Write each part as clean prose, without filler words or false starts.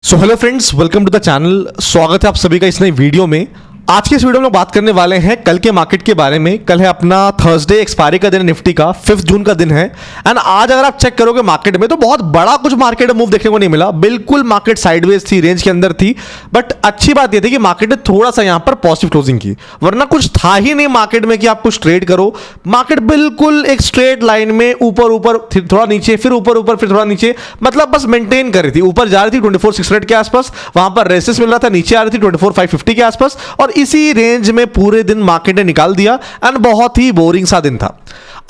So hello friends, welcome to the channel. स्वागत है आप सभी का इस नई वीडियो में। आज के इस वीडियो में बात करने वाले हैं कल के मार्केट के बारे में। कल है अपना थर्सडे, एक्सपायरी का दिन है निफ्टी का, 5 जून का दिन है। एंड आज अगर आप चेक करोगे मार्केट में तो बहुत बड़ा कुछ मार्केट मूव देखने को नहीं मिला। बिल्कुल मार्केट साइडवेज थी, रेंज के अंदर थी। बट अच्छी बात यह थी कि मार्केट ने थोड़ा सा यहां पर पॉजिटिव क्लोजिंग की, वरना कुछ था ही नहीं मार्केट में कि आप कुछ ट्रेड करो। मार्केट बिल्कुल एक स्ट्रेट लाइन में ऊपर ऊपर थोड़ा नीचे, फिर ऊपर ऊपर, फिर थोड़ा नीचे, मतलब बस मेंटेन कर रही थी। ऊपर जा रही थी 24,600 के आसपास, वहां पर रेसिस मिल रहा था, नीचे आ रही थी 24,550 के आसपास, और इसी रेंज में पूरे दिन मार्केट ने निकाल दिया। एंड बहुत ही बोरिंग सा दिन था।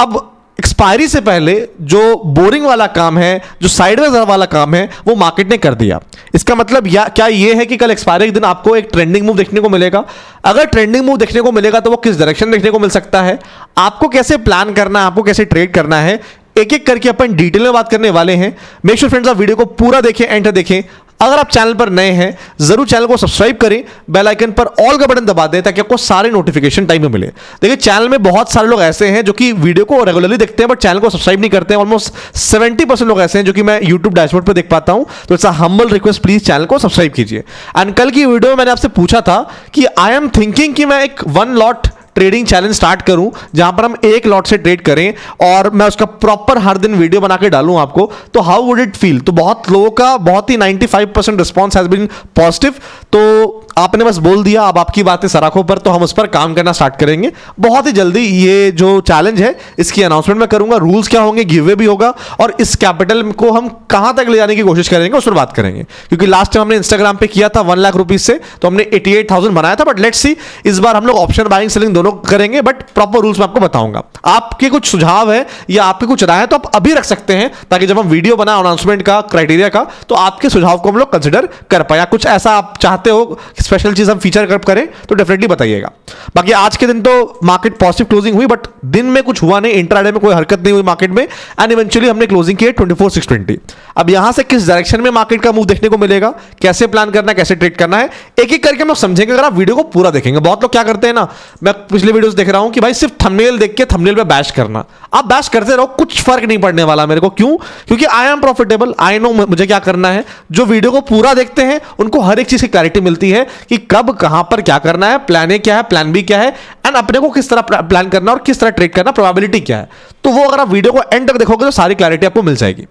अब एक्सपायरी से पहले जो बोरिंग वाला काम है, जो साइडवेज वाला काम है, वो मार्केट ने कर दिया। इसका मतलब क्या ये है कि कल एक्सपायरी के दिन आपको एक ट्रेंडिंग मूव देखने को मिलेगा? अगर ट्रेंडिंग मूव देखने को मिलेगा तो वो किस डायरेक्शन देखने को मिल सकता है, आपको कैसे प्लान करना है, आपको कैसे ट्रेड करना है, एक एक करके अपन डिटेल में बात करने वाले हैं। मेक श्योर फ्रेंड्स आप वीडियो को पूरा देखें, एंड तक देखें। अगर आप चैनल पर नए हैं जरूर चैनल को सब्सक्राइब करें, बेल आइकन पर ऑल का बटन दबा दें ताकि आपको सारे नोटिफिकेशन टाइम में मिले। देखिए चैनल में बहुत सारे लोग ऐसे हैं जो कि वीडियो को रेगुलरली देखते हैं बट चैनल को सब्सक्राइब नहीं करते हैं। ऑलमोस्ट 70% लोग ऐसे हैं जो कि मैं यूट्यूब डैशबोर्ड पर देख पाता हूं। तो it's a humble request, please channel को सब्सक्राइब कीजिए। एंड कल की वीडियो में मैंने आपसे पूछा था कि आई एम थिंकिंग कि मैं एक 1 लॉट ट्रेडिंग चैलेंज स्टार्ट करूं जहां पर हम एक लॉट से ट्रेड करें और मैं उसका प्रॉपर हर दिन वीडियो बना के डालूं आपको, तो हाउ वुड इट फील? तो बहुत लोगों का, बहुत ही 95% रिस्पॉन्स हैज बीन पॉजिटिव। तो आपने बस बोल दिया, अब आपकी बातें सराखों पर, तो हम उस पर काम करना स्टार्ट करेंगे बहुत ही जल्दी। ये जो चैलेंज है इसकी अनाउंसमेंट मैं करूंगा, रूल्स क्या होंगे, गिव वे भी होगा, और इस कैपिटल को हम कहां तक ले जाने की कोशिश करेंगे उस पर बात करेंगे। क्योंकि लास्ट टाइम हमने इंस्टाग्राम पे किया था 1 लाख रुपीज से, तो हमने 88,000 बनाया था। बट लेट्स सी, इस बार हम लोग ऑप्शन बाइंग सेलिंग दोनों करेंगे, बट प्रॉपर रूल्स मैं आपको बताऊंगा। आपके कुछ सुझाव है या आपके कुछ राय है तो आप अभी रख सकते हैं, ताकि जब हम वीडियो बनाए अनाउंसमेंट का, क्राइटेरिया का, तो आपके सुझाव को हम लोग कंसिडर कर पाए। कुछ ऐसा आप चाहते हो स्पेशल चीज हम फीचर करें तो डेफिनेटली बताइएगा। बाकी आज के दिन तो मार्केट पॉजिटिव क्लोजिंग हुई, बट दिन में कुछ हुआ नहीं, इंट्राडे में कोई हरकत नहीं हुई मार्केट में। एंड इवेंचुअली हमने क्लोजिंग की 24,620। अब यहां से किस डायरेक्शन में मार्केट का मूव देखने को मिलेगा, कैसे प्लान करना है, कैसे ट्रेड करना है, एक एक करके हम लोग समझेंगे अगर आप वीडियो को पूरा देखेंगे। बहुत लोग क्या करते हैं ना, मैं पिछले वीडियोस देख रहा हूं कि भाई सिर्फ थंबनेल देख के थंबनेल पे बैश करना। आप बैश करते रहो, कुछ फर्क नहीं पड़ने वाला मेरे को। क्यों? क्योंकि I am profitable, I know मुझे क्या करना है। जो वीडियो को पूरा देखते हैं उनको हर एक चीज की क्लैरिटी मिलती है कि कब कहां पर क्या करना है, प्लान ए क्या है, प्लान बी क्या है, एंड अपने को किस तरह प्लान करना और किस तरह ट्रेड करना, प्रोबेबिलिटी क्या है। तो वो अगर आप वीडियो को एंड तक देखोगे तो सारी क्लैरिटी आपको मिल जाएगी।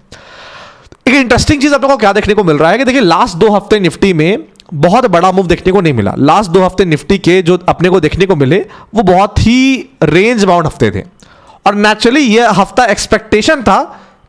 एक इंटरेस्टिंग चीज अपने को क्या देखने को मिल रहा है कि देखिए लास्ट 2 हफ्ते निफ्टी में बहुत बड़ा मूव देखने को नहीं मिला। लास्ट 2 हफ्ते निफ्टी के जो अपने को देखने को मिले वो बहुत ही रेंज बाउंड हफ्ते थे, और नेचुरली ये हफ्ता एक्सपेक्टेशन था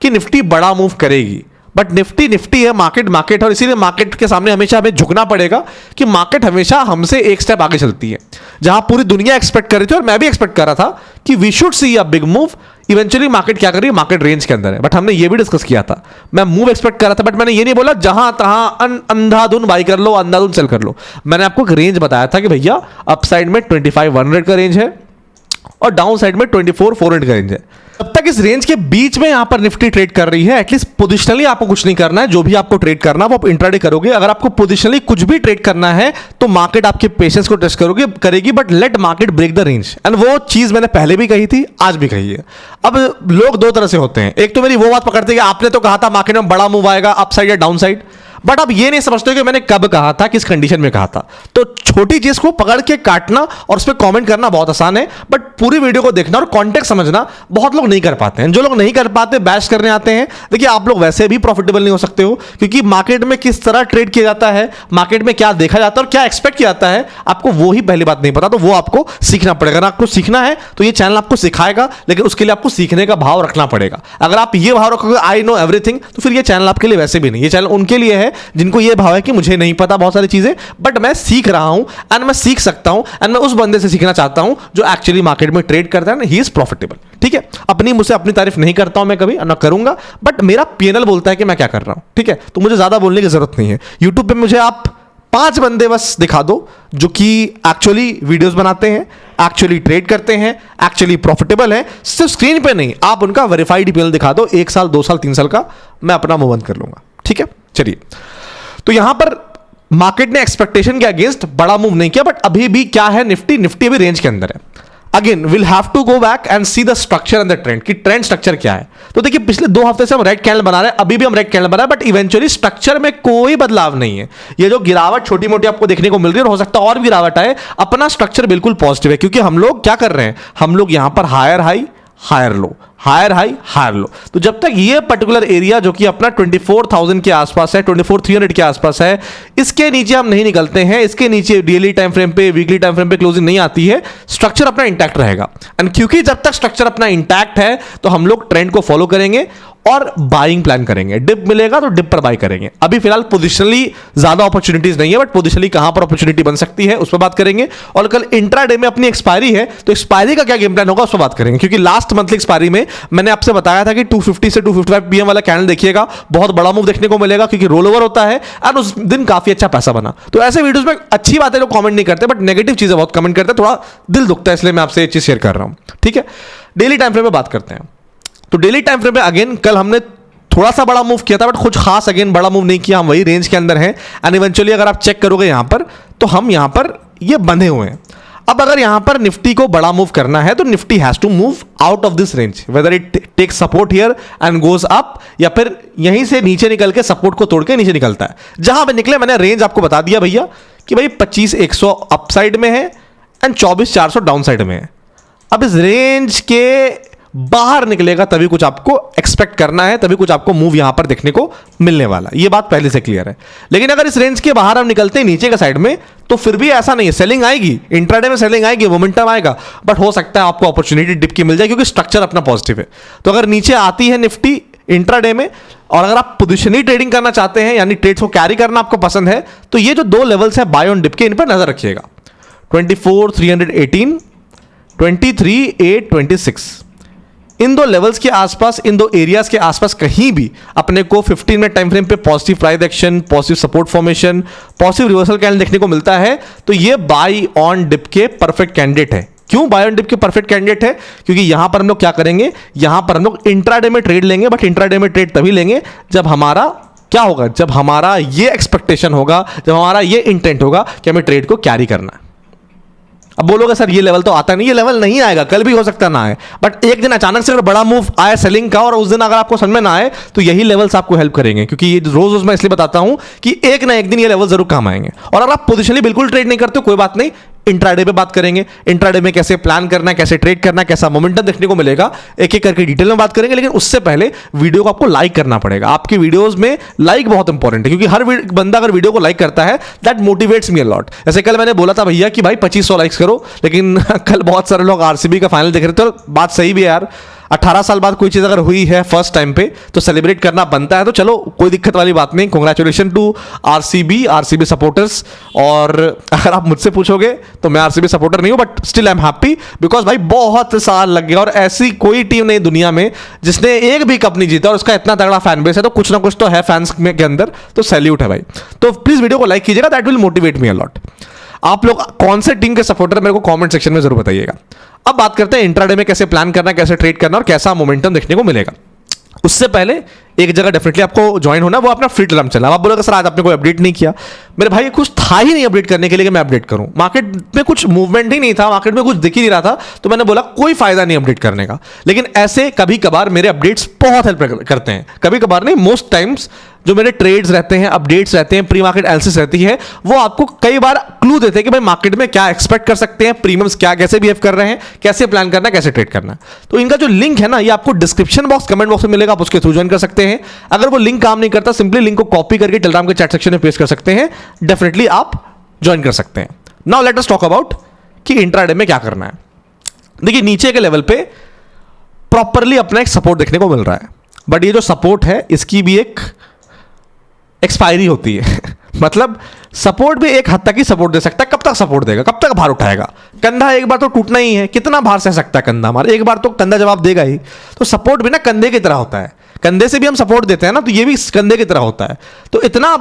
कि निफ्टी बड़ा मूव करेगी। बट निफ्टी है, मार्केट, और इसीलिए मार्केट के सामने हमेशा हमें झुकना पड़ेगा कि मार्केट हमेशा हमसे एक स्टेप आगे चलती है। जहां पूरी दुनिया एक्सपेक्ट कर रही थी और मैं भी एक्सपेक्ट कर रहा था कि we should see a big move, eventually market क्या कर रही है, मार्केट रेंज के अंदर है। बट हमने ये भी डिस्कस किया था, मैं मूव एक्सपेक्ट कर रहा था, बट मैंने ये नहीं बोला जहां तहां अंधाधुन बाई कर लो, अंधाधुन सेल कर लो। मैंने आपको एक रेंज बताया था कि भैया अपसाइड में 25,100 का रेंज है और डाउन साइड में 24,400 का रेंज है। जब तक इस रेंज के बीच में यहां पर निफ्टी ट्रेड कर रही है, एटलीस्ट पोजिशनली आपको कुछ नहीं करना है। जो भी आपको ट्रेड करना है वो आप इंट्राडे करोगे। अगर आपको पोजिशनली कुछ भी ट्रेड करना है तो मार्केट आपके पेशेंस को टेस्ट करेगी, but let market break the range. And वो चीज मैंने पहले भी कही थी, आज भी कही है। अब लोग 2 तरह से होते हैं। एक तो मेरी वो बात पकड़ते हैं कि आपने तो कहा था मार्केट में बड़ा मूव आएगा, अप साइड या डाउन साइड, बट आप ये नहीं समझते कि मैंने कब कहा था, किस कंडीशन में कहा था। तो छोटी चीज को पकड़ के काटना और उस पर कमेंट करना बहुत आसान है, बट पूरी वीडियो को देखना और कॉन्टेक्स्ट समझना बहुत लोग नहीं कर पाते हैं। जो लोग नहीं कर पाते, बैश करने आते हैं। देखिए आप लोग वैसे भी प्रॉफिटेबल नहीं हो सकते हो, क्योंकि मार्केट में किस तरह ट्रेड किया जाता है, मार्केट में क्या देखा जाता है और क्या एक्सपेक्ट किया जाता है, आपको वो ही पहली बात नहीं पता। तो वो आपको सीखना पड़ेगा। अगर आपको सीखना है तो ये चैनल आपको सिखाएगा, लेकिन उसके लिए आपको सीखने का भाव रखना पड़ेगा। अगर आप ये भाव रखोगे आई नो एवरीथिंग, तो फिर ये चैनल आपके लिए वैसे भी नहीं। ये चैनल उनके लिए है जिनको ये भाव है कि मुझे नहीं पता बहुत सारी चीजें, बट मैं सीख रहा हूं एंड मैं सीख सकता हूं, एंड मैं उस बंदे से सीखना चाहता हूं जो एक्चुअली मार्केट में ट्रेड करता है, ही इज प्रॉफिटेबल। ठीक है, मुझसे अपनी तारीफ नहीं करता हूं मैं कभी, ना करूंगा, बट मेरा पीएनएल बोलता है कि मैं क्या कर रहा हूं। ठीक है, तो मुझे ज्यादा बोलने की जरूरत नहीं है। यूट्यूब पे मुझे आप 5 बंदे बस दिखा दो जो कि एक्चुअली वीडियोस बनाते हैं, एक्चुअली ट्रेड करते हैं, एक्चुअली प्रॉफिटेबल है। सिर्फ स्क्रीन पे नहीं, आप उनका वेरीफाइड पीएनएल दिखा दो, 1 साल, 2 साल, 3 साल का, मैं अपना मुंह बंद कर लूंगा। ठीक है, चलिए। तो यहां पर मार्केट ने एक्सपेक्टेशन के अगेंस्ट बड़ा मूव नहीं किया, बट अभी भी क्या है, निफ्टी अभी रेंज के अंदर है। Again will have to go back and see the structure and the trend कि ट्रेंड स्ट्रक्चर क्या है। तो देखिए पिछले 2 हफ्ते से हम रेड कैंडल बना रहे हैं, अभी भी हम रेड कैंडल बना रहे हैं, बट इवेंचुअली स्ट्रक्चर में कोई बदलाव नहीं है। ये जो गिरावट छोटी मोटी आपको देखने को मिल रही है और हो सकता है और भी गिरावट आए, अपना स्ट्रक्चर बिल्कुल पॉजिटिव है, क्योंकि हम लोग क्या कर रहे हैं, हम लोग यहां पर higher high higher low, higher high higher low. तो जब तक ये पर्टिकुलर एरिया जो कि अपना 24,000 के आसपास है, 24,300 के आसपास है, इसके नीचे हम नहीं निकलते हैं, इसके नीचे डेली टाइम फ्रेम पे, वीकली टाइम फ्रेम पे क्लोजिंग नहीं आती है, स्ट्रक्चर अपना इंटैक्ट रहेगा। एंड क्योंकि जब तक स्ट्रक्चर अपना इंटैक्ट है तो हम लोग ट्रेंड को फॉलो करेंगे और बाइंग प्लान करेंगे। डिप मिलेगा तो डिप पर बाई करेंगे। अभी फिलहाल पोजिशनली ज्यादा अपॉर्चुनिटीज नहीं है, बट पोजिशनली कहां पर अपॉर्चुनिटी बन सकती है उस पर बात करेंगे। और कल इंट्राडे में अपनी एक्सपायरी है, तो एक्सपायरी का क्या गेम प्लान होगा उस पर बात करेंगे, क्योंकि लास्ट मंथली एक्सपायरी में मैंने आपसे बताया था कि 250 से 255 पीएम वाला कैंडल देखिएगा, बहुत बड़ा मूव देखने को मिलेगा, क्योंकि रोल ओवर होता है एंड उस दिन काफी अच्छा पैसा बना। तो ऐसे वीडियोस में अच्छी बातें लोग कमेंट नहीं करते, बट नेगेटिव चीजें बहुत कमेंट करते हैं, थोड़ा दिल दुखता है, इसलिए मैं आपसे ये चीज शेयर कर रहा हूं। ठीक है, डेली टाइम फ्रेम में बात करते हैं। तो डेली टाइम फ्रेम में अगेन कल हमने थोड़ा सा बड़ा मूव किया था, बट कुछ खास अगेन बड़ा मूव नहीं किया, हम वही रेंज के अंदर हैं। एंड इवेंचुअली अगर आप चेक करोगे यहां पर, तो हम यहां पर ये बंधे हुए हैं। अब अगर यहां पर निफ्टी को बड़ा मूव करना है तो Nifty has to move out of this range, whether it takes support here and goes up, या फिर यहीं से नीचे निकल के सपोर्ट को तोड़ के नीचे निकलता है। जहां पे निकले मैंने रेंज आपको बता दिया भैया कि भाई 25,100 अप साइड में है एंड 24,400 डाउन साइड में है। अब इस रेंज के बाहर निकलेगा तभी कुछ आपको एक्सपेक्ट करना है, तभी कुछ आपको मूव यहां पर देखने को मिलने वाला है, ये बात पहले से क्लियर है। लेकिन अगर इस रेंज के बाहर हम निकलते हैं नीचे के साइड में, तो फिर भी ऐसा नहीं है, सेलिंग आएगी, इंट्राडे में सेलिंग आएगी, मोमेंटम आएगा, बट हो सकता है आपको अपॉर्चुनिटी डिप की मिल जाए, क्योंकि स्ट्रक्चर अपना पॉजिटिव है। तो अगर नीचे आती है निफ्टी इंट्राडे में, और अगर आप पोजिशनली ट्रेडिंग करना चाहते हैं, यानी ट्रेड्स को कैरी करना आपको पसंद है, तो ये जो 2 लेवल्स है बाय ऑन डिप के, इन पर नजर रखिएगा। 24,318, 23,826, इन 2 लेवल्स के आसपास, इन 2 एरियाज के आसपास कहीं भी अपने को 15 मिनट टाइम फ्रेम पे positive price action, positive support formation, positive reversal candle देखने को मिलता है, तो ये बाय ऑन डिप के परफेक्ट कैंडिडेट है। क्यों बाय ऑन डिप के परफेक्ट कैंडिडेट है? क्योंकि यहां पर हम लोग क्या करेंगे, यहां पर हम लोग इंट्राडे में ट्रेड लेंगे, बट इंट्राडे में ट्रेड तभी लेंगे जब हमारा क्या होगा, जब हमारा ये एक्सपेक्टेशन होगा, जब हमारा ये इंटेंट होगा कि हमें ट्रेड को कैरी करना है। अब बोलोगे सर ये लेवल तो आता नहीं, ये लेवल नहीं आएगा, कल भी हो सकता ना आए, बट एक दिन अचानक से अगर बड़ा मूव आए सेलिंग का और उस दिन अगर आपको समझ में ना आए, तो यही लेवल्स आपको हेल्प करेंगे, क्योंकि ये रोज मैं इसलिए बताता हूं कि एक ना एक दिन ये लेवल जरूर काम आएंगे। और अगर आप पोजिशनली बिल्कुल ट्रेड नहीं करते हो, कोई बात नहीं, इंट्राडे पे बात करेंगे, इंट्राडे में कैसे प्लान करना है, कैसे ट्रेड करना है, कैसा मोमेंटम देखने को मिलेगा, एक एक करके डिटेल में बात करेंगे। लेकिन उससे पहले वीडियो को आपको लाइक करना पड़ेगा। आपकी वीडियोस में लाइक बहुत इंपॉर्टेंट है, क्योंकि हर बंदा अगर वीडियो को लाइक करता है, that motivates me a lot. जैसे कल मैंने बोला था भैया कि भाई 2500 लाइक्स करो, लेकिन कल बहुत सारे लोग आरसीबी का फाइनल देख रहे थे, तो बात सही भी है यार, 18 साल बाद कोई चीज अगर हुई है फर्स्ट टाइम पे तो सेलिब्रेट करना बनता है। तो चलो कोई दिक्कत वाली बात नहीं, कांग्रेचुलेशन टू आरसीबी सपोर्टर्स। और अगर आप मुझसे पूछोगे तो मैं आरसीबी सपोर्टर नहीं हूं, but still I am happy, because भाई बहुत साल लग गए और ऐसी कोई टीम नहीं दुनिया में जिसने एक भी कप नहीं जीता और उसका इतना तगड़ा फैन बेस है, तो कुछ ना कुछ तो है फैंस के अंदर, तो सैल्यूट है भाई। तो प्लीज वीडियो को लाइक कीजिएगा, that will motivate me a lot. आप लोग कौन से टीम के सपोर्टर मेरे को कमेंट सेक्शन में जरूर बताइएगा। अब बात करते हैं इंट्राडे में कैसे प्लान करना, कैसे ट्रेड करना और कैसा मोमेंटम देखने को मिलेगा। उससे पहले एक जगह डेफिनेटली आपको ज्वाइन होना, वो अपना फ्री टेलीग्राम चैनल। आप बोलोगे सर आज आपने कोई अपडेट नहीं किया, मेरे भाई कुछ था ही नहीं अपडेट करने के लिए कि मैं अपडेट करूं, मार्केट में कुछ मूवमेंट ही नहीं था, मार्केट में कुछ दिख ही नहीं रहा था, तो मैंने बोला कोई फायदा नहीं अपडेट करने का। लेकिन ऐसे कभी कभार मेरे अपडेट्स बहुत हेल्प करते हैं, कभी कभार नहीं, मोस्ट टाइम्स जो मेरे ट्रेड्स रहते हैं, अपडेट्स रहते हैं, प्री मार्केट एनालिसिस रहती है, वो आपको कई बार क्लू देते हैं कि भाई मार्केट में क्या एक्सपेक्ट कर सकते हैं, प्रीमियम्स क्या कैसे बिहेव कर रहे हैं, कैसे प्लान करना है, कैसे ट्रेड करना है। तो इनका जो लिंक है ना, ये आपको डिस्क्रिप्शन बॉक्स, कमेंट बॉक्स में मिलेगा, आप उसके थ्रू ज्वाइन कर सकते हैं। अगर वो लिंक काम नहीं करता, सिंपली लिंक को कॉपी करके टेलीग्राम के चैट सेक्शन में पेस्ट कर सकते हैं, डेफिनेटली आप ज्वाइन कर सकते हैं। Now let us talk about कि इंट्राडे में क्या करना है। देखिए नीचे के लेवल पे प्रॉपरली अपना एक सपोर्ट देखने को मिल रहा है, बट ये जो सपोर्ट है इसकी भी एक एक्सपायरी होती है मतलब सपोर्ट भी एक हद तक ही सपोर्ट दे सकता है, कब तक सपोर्ट देगा, कब तक भार उठाएगा। कंधा एक बार तो टूटना ही है, कितना भार सह सकता है कंधा हमारा, एक बार तो कंधा जवाब देगा ही। तो सपोर्ट भी ना कंधे की तरह होता है, कंधे से भी हम सपोर्ट देते हैं ना, तो ये भी कंधे की तरह होता है। तो इतना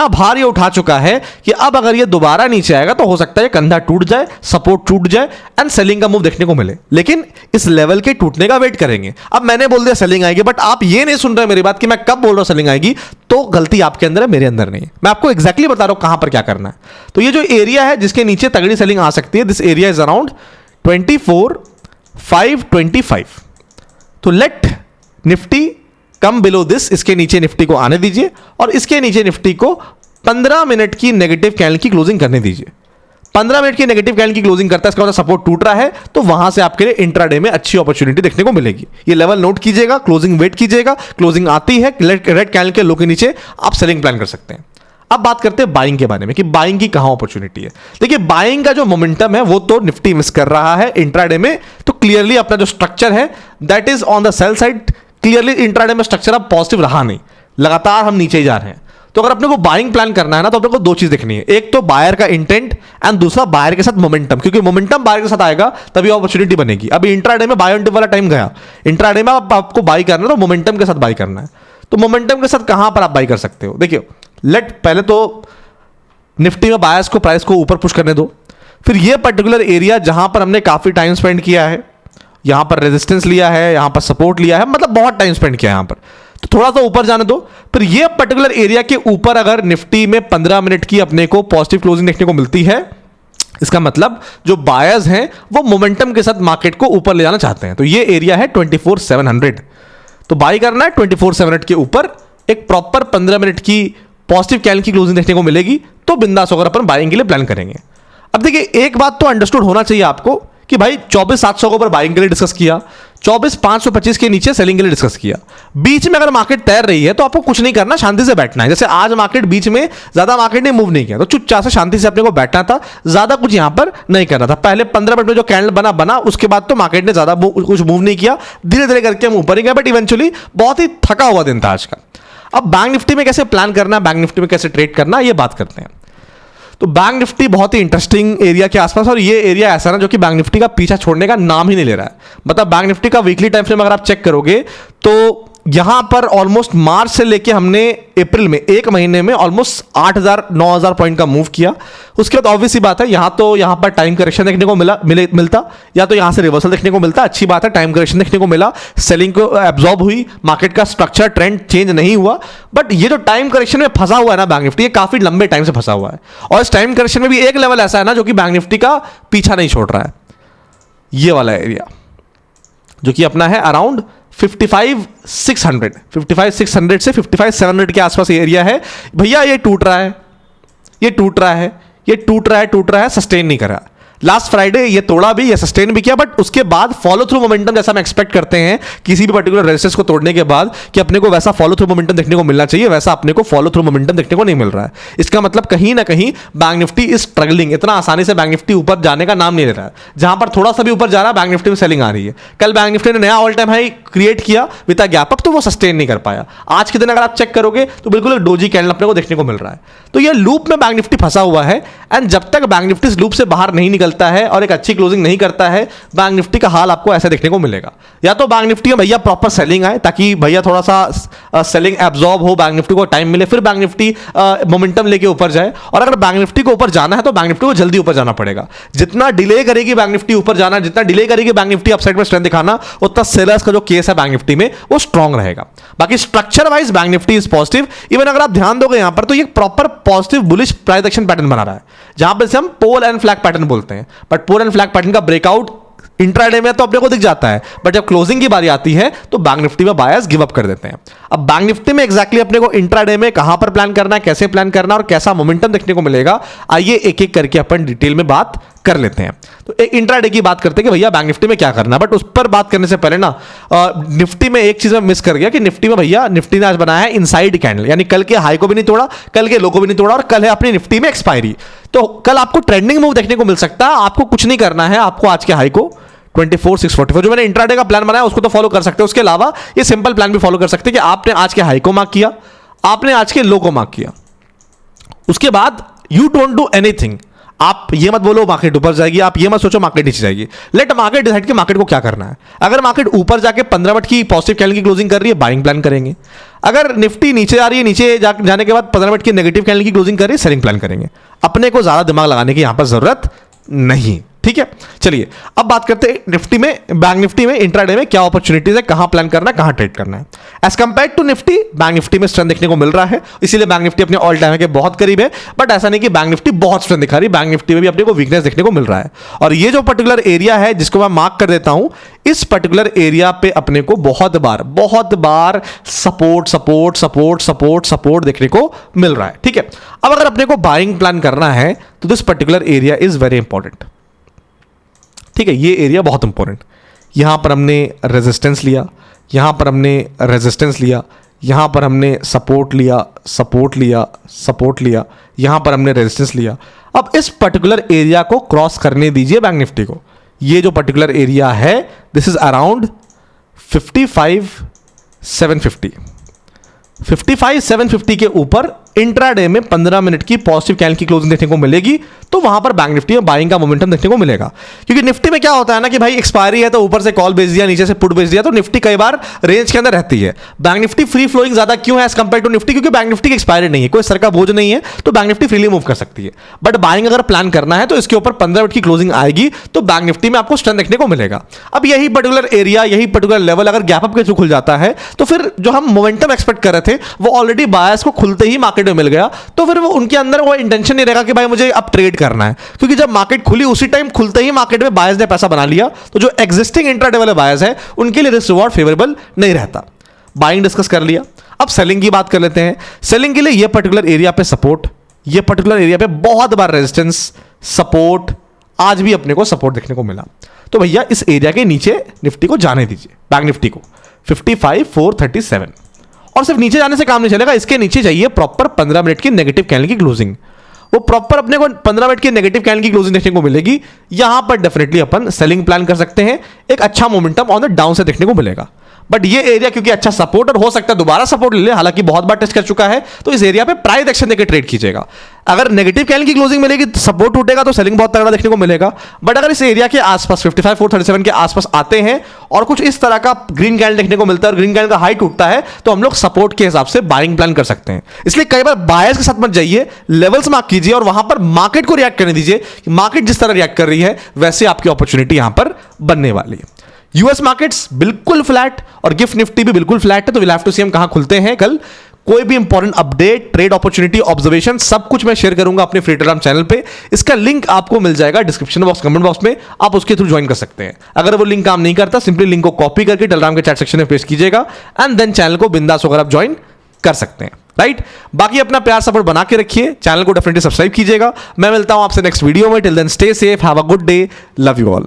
भार ये उठा चुका है कि अब अगर ये दोबारा नीचे आएगा तो हो सकता है कंधा टूट जाए, सपोर्ट टूट जाए एंड सेलिंग का मूव देखने को मिले। लेकिन इस लेवल के टूटने का वेट करेंगे। अब मैंने बोल दिया सेलिंग आएगी, बट आप ये नहीं सुन रहे मेरी बात कि मैं कब बोल रहा हूं सेलिंग आएगी, तो गलती आपके अंदर है, मेरे अंदर नहीं है। मैं आपको एक्जैक्टली बता रहा हूं कहां पर क्या करना है। तो ये जो एरिया है जिसके नीचे तगड़ी सेलिंग आ सकती है, दिस एरिया इज अराउंड 24,525। तो let Nifty come below this, इसके नीचे निफ्टी को आने दीजिए और इसके नीचे निफ्टी को 15 मिनट की नेगेटिव कैंडल की क्लोजिंग करने दीजिए। 15 मिनट की नेगेटिव कैंडल की क्लोजिंग करता है, इसका मतलब सपोर्ट टूट रहा है, तो वहां से आपके लिए इंट्राडे में अच्छी अपॉर्चुनिटी देखने को मिलेगी। ये लेवल नोट कीजिएगा, क्लोजिंग वेट कीजिएगा, क्लोजिंग आती है रेड कैंडल के लो के नीचे आप सेलिंग प्लान कर सकते हैं। अब बात करते हैं बाइंग के बारे में कि बाइंग की कहां अपॉर्चुनिटी है। देखिए बाइंग का जो मोमेंटम है वो तो निफ्टी मिस कर रहा है इंट्राडे में, तो क्लियरली अपना जो स्ट्रक्चर है that is on the sell side. Clearly intraday में स्ट्रक्चर अब पॉजिटिव रहा नहीं, लगातार हम नीचे ही जा रहे हैं। तो अगर अपने को बाइंग प्लान करना है ना, तो अपने को दो चीज देखनी है, एक तो बायर का इंटेंट एंड दूसरा बायर के साथ मोमेंटम, क्योंकि मोमेंटम बायर के साथ आएगा तभी अपॉर्चुनिटी बनेगी। अभी इंट्राडे में बाय ऑन डिप वाला टाइम गया, इंट्राडे में आपको बाई करना है तो मोमेंटम के साथ बाई करना है। तो मोमेंटम के साथ कहां पर आप बाई कर सकते हो, देखिए पहले तो निफ्टी में बायर्स को प्राइस को ऊपर पुश करने दो, फिर ये पर्टिकुलर एरिया जहां पर हमने काफी टाइम स्पेंड किया है, यहां पर रेजिस्टेंस लिया है, यहां पर सपोर्ट लिया है, मतलब बहुत टाइम स्पेंड किया है यहां पर, तो थोड़ा सा ऊपर जाने दो। फिर ये पर्टिकुलर एरिया के ऊपर अगर निफ्टी में 15 मिनट की अपने को पॉजिटिव क्लोजिंग देखने को मिलती है, इसका मतलब जो बायर्स हैं वो मोमेंटम के साथ मार्केट को ऊपर ले जाना चाहते हैं। तो ये एरिया है 24,700, तो बाई करना है 24,700 के ऊपर, एक प्रॉपर 15 मिनट की पॉजिटिव कैंडल की क्लोजिंग देखने को मिलेगी, तो बिंदास होकर अपन बाइंग के लिए प्लान करेंगे। अब देखिए एक बात तो अंडरस्टूड होना चाहिए आपको कि भाई 24,700 के ऊपर बाइंग के लिए डिस्कस किया, 24,525 के नीचे सेलिंग के लिए डिस्कस किया। बीच में अगर मार्केट तैर रही है तो आपको कुछ नहीं करना, शांति से बैठना है। जैसे आज मार्केट बीच में ज्यादा मार्केट ने मूव नहीं किया, तो चुपचाप से शांति से अपने को बैठना था, ज्यादा कुछ यहां पर नहीं करना था। पहले 15 मिनट में जो कैंडल बना उसके बाद तो मार्केट ने ज्यादा कुछ मूव नहीं किया, धीरे धीरे करके हम ऊपर ही गए, बट इवेंचुअली बहुत ही थका हुआ दिन था आज का। अब बैंक निफ्टी में कैसे प्लान करना, बैंक निफ्टी में कैसे ट्रेड करना, ये बात करते हैं। तो बैंक निफ्टी बहुत ही इंटरेस्टिंग एरिया के आसपास, और ये एरिया ऐसा ना जो कि बैंक निफ्टी का पीछा छोड़ने का नाम ही नहीं ले रहा है। मतलब बैंक निफ्टी का वीकली टाइम फ्रेम अगर आप चेक करोगे तो यहां पर ऑलमोस्ट मार्च से लेके हमने अप्रैल में एक महीने में ऑलमोस्ट 8,000-9,000 पॉइंट का मूव किया। उसके बाद ऑब्वियस सी बात है यहां पर टाइम करेक्शन देखने को मिलता, या तो यहां से रिवर्सल देखने को मिलता। अच्छी बात है, टाइम करेक्शन देखने को मिला, सेलिंग को एब्जॉर्ब हुई, मार्केट का स्ट्रक्चर ट्रेंड चेंज नहीं हुआ। बट ये जो टाइम करेक्शन में फंसा हुआ है ना बैंक निफ्टी, ये काफी लंबे टाइम से फंसा हुआ है, और इस टाइम करेक्शन में भी एक लेवल ऐसा है ना जो कि बैंक निफ्टी का पीछा नहीं छोड़ रहा है। ये वाला एरिया जो कि अपना है अराउंड 55,600 से 55,700 के आसपास एरिया है। भैया ये टूट रहा है, ये टूट रहा है, ये टूट रहा है, टूट रहा है, सस्टेन नहीं कर रहा। लास्ट फ्राइडे ये तोड़ा भी, ये सस्टेन भी किया, बट उसके बाद फॉलो थ्रू मोमेंटम जैसा हम एक्सपेक्ट करते हैं किसी भी पर्टिकुलर रेजिस्टेंस को तोड़ने के बाद कि अपने को वैसा फॉलो थ्रू मोमेंटम देखने को मिलना चाहिए, वैसा अपने को फॉलो थ्रू मोमेंटम देखने को नहीं मिल रहा है। इसका मतलब कहीं ना कहीं बैंक निफ्टी इज स्ट्रगलिंग, इतना आसानी से बैंक निफ्टी ऊपर जाने का नाम नहीं ले रहा है। जहां पर थोड़ा सा भी ऊपर जा रहा है बैंक निफ्टी में सेलिंग आ रही है। कल बैंक निफ्टी ने नया ऑल टाइम हाई क्रिएट किया विद अ गैप अप, तो वो सस्टेन नहीं कर पाया। आज के दिन अगर आप चेक करोगे तो बिल्कुल एक डोजी कैंडल अपने को देखने को मिल रहा है। तो ये लूप में बैंक निफ्टी फंसा हुआ है, एंड जब तक बैंक निफ्टी इस लूप से बाहर नहीं निकलता है और एक अच्छी क्लोजिंग नहीं करता है, बैंक निफ्टी का हाल आपको ऐसा देखने को मिलेगा। या तो बैंक निफ्टी में भैया प्रॉपर सेलिंग आए ताकि भैया थोड़ा सा सेलिंग एब्जॉर्ब हो, बैंक निफ्टी को टाइम मिले, फिर बैंक निफ्टी मोमेंटम लेके ऊपर जाए। और अगर बैंक निफ्टी को ऊपर जाना है तो बैंक निफ्टी को जल्दी ऊपर जाना पड़ेगा। जितना डिले करेगी बैंक निफ्टी ऊपर जाना, जितना डिले करेगी बैंक निफ्टी अपसाइड में स्ट्रेंथ दिखाना, उतना सेलर्स का जो केस है बैंक निफ्टी में वो स्ट्रांग रहेगा। बाकी structure wise bank Nifty is positive. Even अगर आप ध्यान दोगे यहां पर तो ये proper positive bullish price action pattern बना रहा है, जहां पर हम पोल एंड फ्लैग पैटर्न बोलते हैं। But pole and flag pattern का ब्रेकआउट इंट्राडे में तो अपने को दिख जाता है, बट जब क्लोजिंग की बारी आती है तो बैंक निफ्टी में बायर्स गिव अप कर देते हैं। अब बैंक निफ्टी में एग्जैक्टली अपने को इंट्राडे में कहां पर प्लान करना है, कैसे प्लान करना और कैसा मोमेंटम देखने को मिलेगा, आइए एक एक करके अपन डिटेल में बात कर लेते हैं। तो एक इंट्राडे की बात करते हैं कि भैया बैंक निफ्टी में क्या करना है, बट उस पर बात करने से पहले ना निफ्टी में एक चीज में मिस कर गया कि निफ्टी में भैया निफ्टी ने आज बनाया है इनसाइड कैंडल, यानी कल के हाई को भी नहीं तोड़ा, कल के लो को भी नहीं तोड़ा, और कल है अपनी निफ्टी में एक्सपायरी। तो कल आपको ट्रेंडिंग मूव देखने को मिल सकता है। आपको कुछ नहीं करना है, आपको आज के हाई को 24,644 जो मैंने इंट्राडे का प्लान बनाया उसको तो फॉलो कर सकते हैं। उसके अलावा ये सिंपल प्लान भी फॉलो कर सकते हैं कि आपने आज के हाई को मार्क किया, आपने आज के लो को मार्क किया, उसके बाद यू डोंट डू एनीथिंग। आप ये मत बोलो मार्केट ऊपर जाएगी, आप ये मत सोचो मार्केट नीचे जाएगी। लेट मार्केट डिसाइड कि मार्केट को क्या करना है। अगर मार्केट ऊपर जाके 15 मिनट की पॉजिटिव कैंडल की क्लोजिंग कर रही है, बाइंग प्लान करेंगे। अगर निफ्टी नीचे आ रही है, नीचे जाने के बाद 15 मिनट की नेगेटिव कैंडल की क्लोजिंग कर रही है, सेलिंग प्लान करेंगे। अपने को ज्यादा दिमाग लगाने की यहां पर जरूरत नहीं। ठीक है, चलिए अब बात करते हैं निफ्टी में, बैंक निफ्टी में इंट्राडे में क्या अपॉर्चुनिटीज है, कहां प्लान करना है, कहां ट्रेड करना है। As compare to Nifty, bank Nifty में स्ट्रेंथ देखने को मिल रहा है, इसीलिए बैंक निफ्टी अपने ऑल टाइम के बहुत करीब है। बट ऐसा नहीं कि बैंक निफ्टी बहुत स्ट्रेंथ दिखा रही, बैंक निफ्टी में भी अपने को वीकनेस देखने को मिल रहा है। और ये जो पर्टिकुलर एरिया है जिसको मैं मार्क कर देता हूं, इस पर्टिकुलर एरिया पे अपने को बहुत बार support support support support support देखने को मिल रहा है। ठीक है, अब अगर अपने को बाइंग प्लान करना है तो this particular area is very important. ठीक है, ये एरिया बहुत इंपॉर्टेंट, यहां पर हमने रेजिस्टेंस लिया, यहां पर हमने रेजिस्टेंस लिया, यहां पर हमने सपोर्ट लिया, सपोर्ट लिया, सपोर्ट लिया, यहां पर हमने रेजिस्टेंस लिया। अब इस पर्टिकुलर एरिया को क्रॉस करने दीजिए बैंक निफ्टी को। ये जो पर्टिकुलर एरिया है दिस इज अराउंड 55,750। 55,750 के ऊपर इंट्राडे में 15 मिनट की पॉजिटिव कैंडल की क्लोजिंग देखने को मिलेगी, तो वहां पर बैंक निफ्टी में बाइंग का मोमेंटम देखने को मिलेगा। क्योंकि निफ्टी में क्या होता है ना कि भाई एक्सपायरी है तो ऊपर से कॉल बेच दिया, नीचे से पुट बेच दिया, तो निफ्टी कई बार रेंज के अंदर रहती है। बैंक निफ्टी फ्री फ्लोइंग ज्यादा क्यों है एज कंपेयर टू निफ्टी? क्योंकि बैंक निफ्टी की एक्सपायरी नहीं है, कोई सर का बोझ नहीं है, तो बैंक निफ्टी फ्रीली मूव कर सकती है। बट बाइंग अगर प्लान करना है तो इसके ऊपर 15 मिनट की क्लोजिंग आएगी, तो बैंक निफ्टी में आपको स्ट्रेंथ देखने को मिलेगा। अब यही पर्टिकुलर एरिया, यही पर्टिकुलर लेवल अगर गैप अप के थ्रू खुल जाता है, तो फिर जो हम मोमेंटम एक्सपेक्ट कर रहे थे वो ऑलरेडी बायर्स को खुलते ही मार्केट में मिल गया, तो फिर वो उनके अंदर वो इंटेंशन नहीं रहेगा कि भाई मुझे अब ट्रेड करना है। क्योंकि जब मार्केट खुली उसी टाइम खुलते ही मार्केट में बायर्स ने पैसा बना लिया, तो जो एग्जिस्टिंग इंट्राडे वाले बायर्स हैं उनके लिए रिस्क रिवॉर्ड फेवरेबल नहीं रहता। बाइंग डिस्कस कर लिया, अब सेलिंग की बात कर लेते हैं। सेलिंग के लिए ये पर्टिकुलर एरिया पे सपोर्ट, ये पर्टिकुलर एरिया पे बहुत बार रेजिस्टेंस, सपोर्ट, आज भी अपने को सपोर्ट देखने को मिला। तो भैया इस एरिया के नीचे निफ्टी को जाने दीजिए, बैंक निफ्टी को 55,437। और सिर्फ नीचे जाने से काम नहीं चलेगा, इसके नीचे चाहिए प्रॉपर 15 मिनट की नेगेटिव कैंडल की क्लोजिंग। वो प्रॉपर अपने को 15 मिनट की नेगेटिव कैंडल की क्लोजिंग देखने को मिलेगी, यहां पर डेफिनेटली अपन सेलिंग प्लान कर सकते हैं, एक अच्छा मोमेंटम ऑन द डाउन से देखने को मिलेगा। बट ये एरिया क्योंकि अच्छा सपोर्ट और हो सकता है दोबारा सपोर्ट ले ले, हालांकि बहुत बार टेस्ट कर चुका है, तो इस एरिया पे प्राइस एक्शन देकर ट्रेड कीजिएगा। अगर नेगेटिव कैंडल की क्लोजिंग मिलेगी, सपोर्ट टूटेगा तो सेलिंग बहुत तगड़ा देखने को मिलेगा। बट अगर इस एरिया के आसपास 55,437 के आसपास आते हैं और कुछ इस तरह का ग्रीन कैंडल देखने को मिलता है और ग्रीन कैंडल का हाई टूटता है, तो हम लोग सपोर्ट के हिसाब से बाइंग प्लान कर सकते हैं। इसलिए कई बार बायर्स के साथ मत जाइए, लेवल्स मार्क कीजिए और वहां पर मार्केट को रिएक्ट करने दीजिए। मार्केट जिस तरह रिएक्ट कर रही है वैसे आपकी अपॉर्चुनिटी यहां पर बनने वाली है। यूएस मार्केट्स बिल्कुल फ्लैट और गिफ्ट निफ्टी भी बिल्कुल फ्लैट है, तो विल हैव टू सी हम कहां खुलते हैं कल। कोई भी important update, trade opportunity, observation सब कुछ मैं शेयर करूंगा अपने फ्री टेलीग्राम चैनल पे। इसका लिंक आपको मिल जाएगा डिस्क्रिप्शन बॉक्स, कमेंट बॉक्स में, आप उसके थ्रू ज्वाइन कर सकते हैं। अगर वो लिंक काम नहीं करता, सिंपली लिंक को कॉपी करके टेलीग्राम के चैट सेक्शन में पेस्ट कीजिएगा एंड देन चैनल को बिंदास होकर आप ज्वाइन कर सकते हैं, राइट। बाकी अपना प्यार सपोर्ट बना के रखिए, चैनल को डेफिनेटली सब्सक्राइब कीजिएगा। मैं मिलता हूं आपसे नेक्स्ट वीडियो में। Till then stay safe, have a good day, love you all.